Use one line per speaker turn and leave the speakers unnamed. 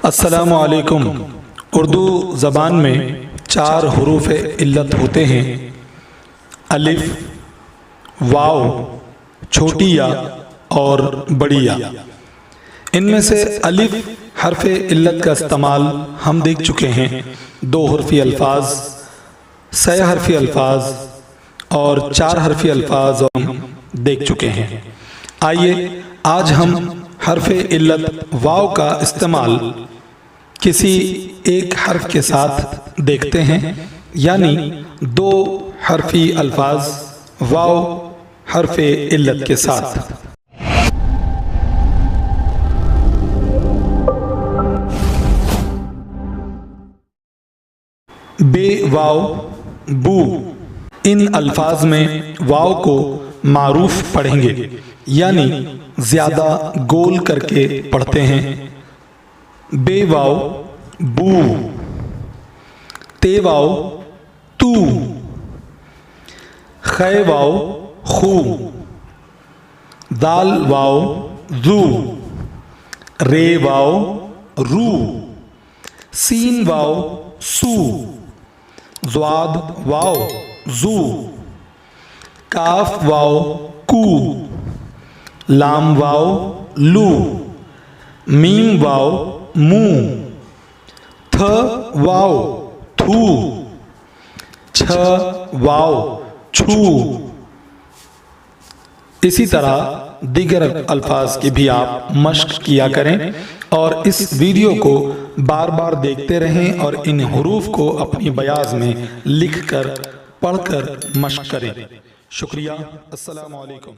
अस्सलामु अलैकुम। उर्दू ज़बान में 4 हरूफ इल्लत होते हैं। अलिफ, वाव, छोटी या और बड़ी या। इनमें से अलिफ हरफ इल्लत का इस्तेमाल हम देख चुके हैं। 2 हरफी अल्फाज, 6 हरफी अल्फाज और 4 हरफी अल्फाज हम देख चुके हैं। आइए आज हम हरफ इल्लत वाव का इस्तेमाल किसी एक हर्फ के साथ देखते हैं, यानी 2 हरफी अल्फाज वाव हरफ इल्लत के साथ। बे वाव, बू। इन अल्फाज में वाव को मारूफ पढ़ेंगे, यानी ज्यादा गोल करके पढ़ते हैं। बे वाव, बू। ते वाव, तू। खे वाव, खू। दाल वाव, जू। रे वाव, रू। सीन वाव, सू। ज़्वाद वाव, जू। काफ वाव, कू। लाम वाव, लू। मीम वाव, मू। थ वाव, थू। छ वाव, छू। इसी तरह दीगर अल्फाज की भी आप मश्क किया करें और इस वीडियो को बार बार देखते रहें और इन हुरूफ को अपनी बयाज में लिखकर पढ़कर मश्क करें। शुक्रिया। अस्सलामु अलैकुम।